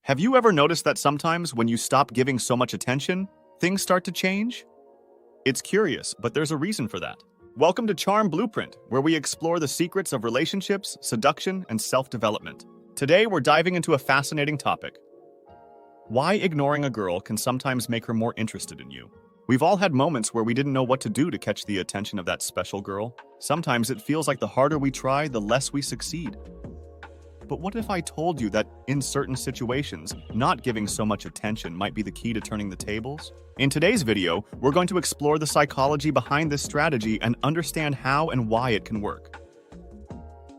Have you ever noticed that sometimes when you stop giving so much attention, things start to change? It's curious, but there's a reason for that. Welcome to Charm Blueprint, where we explore the secrets of relationships, seduction, and self-development. Today, we're diving into a fascinating topic: why ignoring a girl can sometimes make her more interested in you. We've all had moments where we didn't know what to do to catch the attention of that special girl. Sometimes it feels like the harder we try, the less we succeed. But what if I told you that in certain situations, not giving so much attention might be the key to turning the tables? In today's video, we're going to explore the psychology behind this strategy and understand how and why it can work.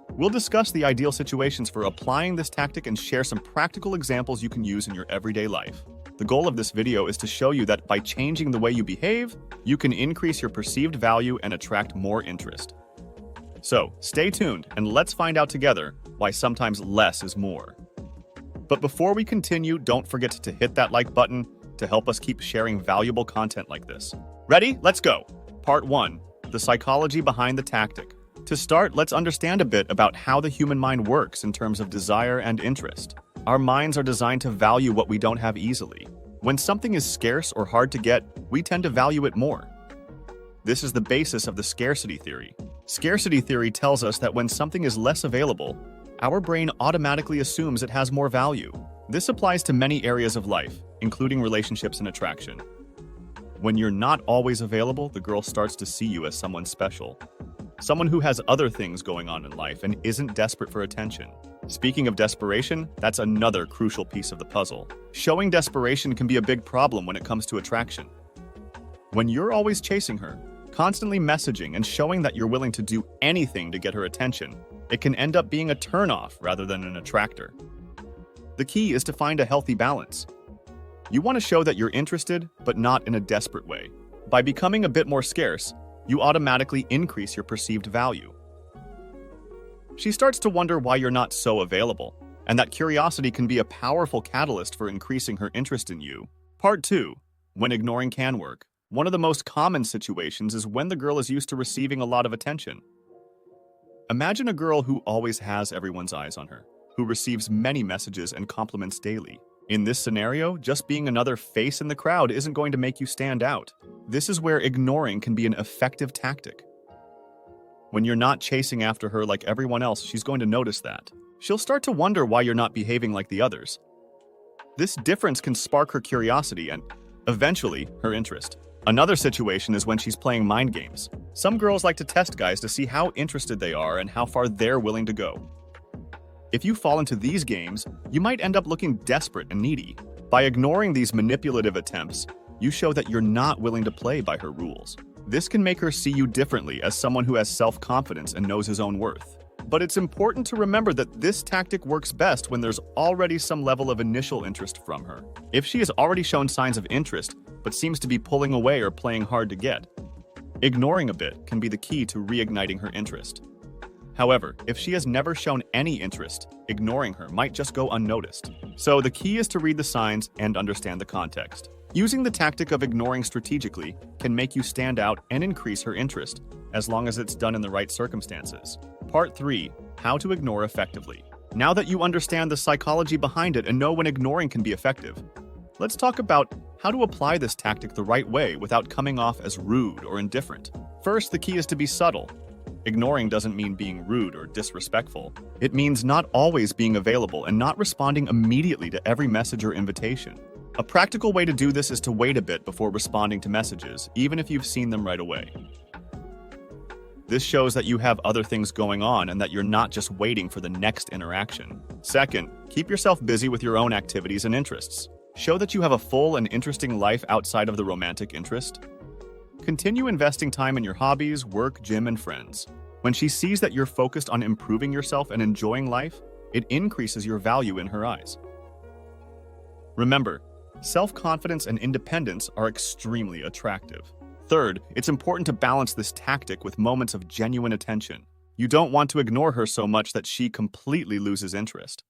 We'll discuss the ideal situations for applying this tactic and share some practical examples you can use in your everyday life. The goal of this video is to show you that by changing the way you behave, you can increase your perceived value and attract more interest. So, stay tuned and let's find out together why sometimes less is more. But before we continue, don't forget to hit that like button to help us keep sharing valuable content like this. Ready? Let's go! Part 1. The psychology behind the tactic. To start, let's understand a bit about how the human mind works in terms of desire and interest. Our minds are designed to value what we don't have easily. When something is scarce or hard to get, we tend to value it more. This is the basis of the scarcity theory. Scarcity theory tells us that when something is less available, our brain automatically assumes it has more value. This applies to many areas of life, including relationships and attraction. When you're not always available, the girl starts to see you as someone special. Someone who has other things going on in life and isn't desperate for attention. Speaking of desperation, that's another crucial piece of the puzzle. Showing desperation can be a big problem when it comes to attraction. When you're always chasing her, constantly messaging and showing that you're willing to do anything to get her attention, it can end up being a turnoff rather than an attractor. The key is to find a healthy balance. You want to show that you're interested, but not in a desperate way. By becoming a bit more scarce, you automatically increase your perceived value. She starts to wonder why you're not so available, and that curiosity can be a powerful catalyst for increasing her interest in you. Part 2. When ignoring can work. One of the most common situations is when the girl is used to receiving a lot of attention. Imagine a girl who always has everyone's eyes on her, who receives many messages and compliments daily. In this scenario, just being another face in the crowd isn't going to make you stand out. This is where ignoring can be an effective tactic. When you're not chasing after her like everyone else, she's going to notice that. She'll start to wonder why you're not behaving like the others. This difference can spark her curiosity and, eventually, her interest. Another situation is when she's playing mind games. Some girls like to test guys to see how interested they are and how far they're willing to go. If you fall into these games, you might end up looking desperate and needy. By ignoring these manipulative attempts, you show that you're not willing to play by her rules. This can make her see you differently as someone who has self-confidence and knows his own worth. But it's important to remember that this tactic works best when there's already some level of initial interest from her. If she has already shown signs of interest, but seems to be pulling away or playing hard to get, ignoring a bit can be the key to reigniting her interest. However, if she has never shown any interest, ignoring her might just go unnoticed. So the key is to read the signs and understand the context. Using the tactic of ignoring strategically can make you stand out and increase her interest, as long as it's done in the right circumstances. Part 3. How to ignore effectively. Now that you understand the psychology behind it and know when ignoring can be effective, let's talk about how to apply this tactic the right way without coming off as rude or indifferent. First, the key is to be subtle. Ignoring doesn't mean being rude or disrespectful. It means not always being available and not responding immediately to every message or invitation. A practical way to do this is to wait a bit before responding to messages, even if you've seen them right away. This shows that you have other things going on and that you're not just waiting for the next interaction. Second, keep yourself busy with your own activities and interests. Show that you have a full and interesting life outside of the romantic interest. Continue investing time in your hobbies, work, gym, and friends. When she sees that you're focused on improving yourself and enjoying life, it increases your value in her eyes. Remember, self-confidence and independence are extremely attractive. Third, it's important to balance this tactic with moments of genuine attention. You don't want to ignore her so much that she completely loses interest.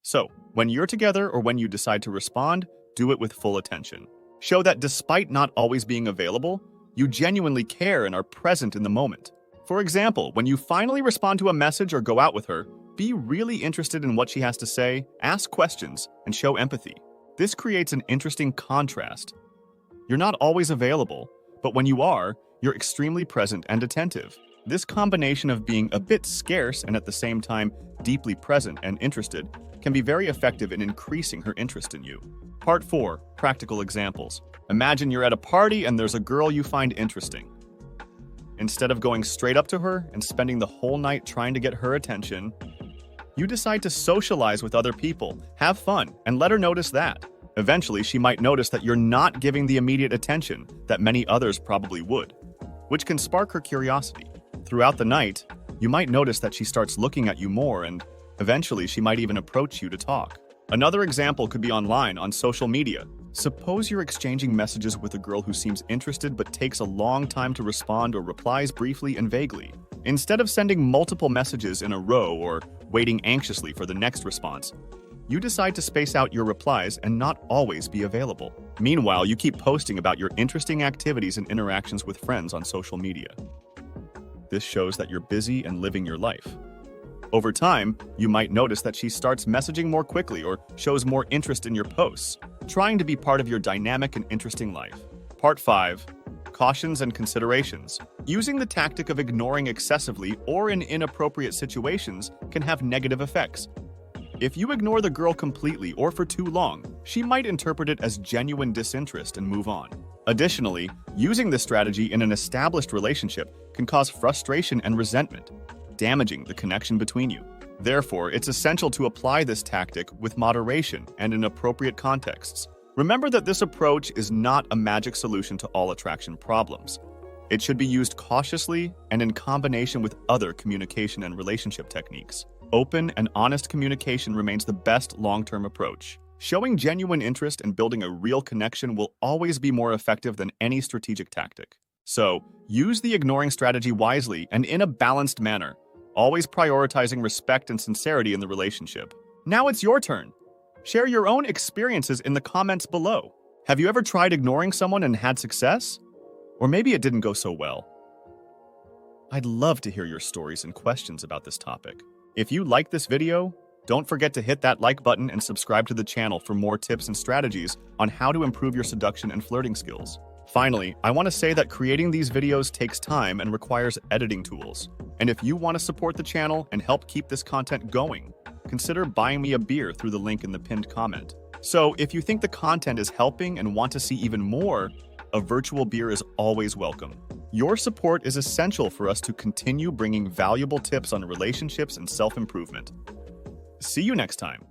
So, when you're together or when you decide to respond, do it with full attention. Show that despite not always being available, you genuinely care and are present in the moment. For example, when you finally respond to a message or go out with her, Be really interested in what she has to say, ask questions, and show empathy. This creates an interesting contrast. You're not always available, but when you are, you're extremely present and attentive. This combination of being a bit scarce and at the same time deeply present and interested can be very effective in increasing her interest in you. Part 4. Practical examples. Imagine you're at a party and there's a girl you find interesting. Instead of going straight up to her and spending the whole night trying to get her attention, you decide to socialize with other people, have fun, and let her notice that. Eventually, she might notice that you're not giving the immediate attention that many others probably would, which can spark her curiosity. Throughout the night, you might notice that she starts looking at you more, and eventually she might even approach you to talk. Another example could be online on social media. Suppose you're exchanging messages with a girl who seems interested but takes a long time to respond or replies briefly and vaguely. Instead of sending multiple messages in a row or waiting anxiously for the next response, you decide to space out your replies and not always be available. Meanwhile, you keep posting about your interesting activities and interactions with friends on social media. This shows that you're busy and living your life. Over time, you might notice that she starts messaging more quickly or shows more interest in your posts, trying to be part of your dynamic and interesting life. Part 5. Cautions and considerations. Using the tactic of ignoring excessively or in inappropriate situations can have negative effects. If you ignore the girl completely or for too long, she might interpret it as genuine disinterest and move on. Additionally, using this strategy in an established relationship can cause frustration and resentment, damaging the connection between you. Therefore, it's essential to apply this tactic with moderation and in appropriate contexts. Remember that this approach is not a magic solution to all attraction problems. It should be used cautiously and in combination with other communication and relationship techniques. Open and honest communication remains the best long-term approach. Showing genuine interest and building a real connection will always be more effective than any strategic tactic. So, use the ignoring strategy wisely and in a balanced manner, always prioritizing respect and sincerity in the relationship. Now it's your turn. Share your own experiences in the comments below. Have you ever tried ignoring someone and had success? Or maybe it didn't go so well. I'd love to hear your stories and questions about this topic. If you like this video, don't forget to hit that like button and subscribe to the channel for more tips and strategies on how to improve your seduction and flirting skills. Finally, I want to say that creating these videos takes time and requires editing tools. And if you want to support the channel and help keep this content going, consider buying me a beer through the link in the pinned comment. So if you think the content is helping and want to see even more, a virtual beer is always welcome. Your support is essential for us to continue bringing valuable tips on relationships and self-improvement. See you next time.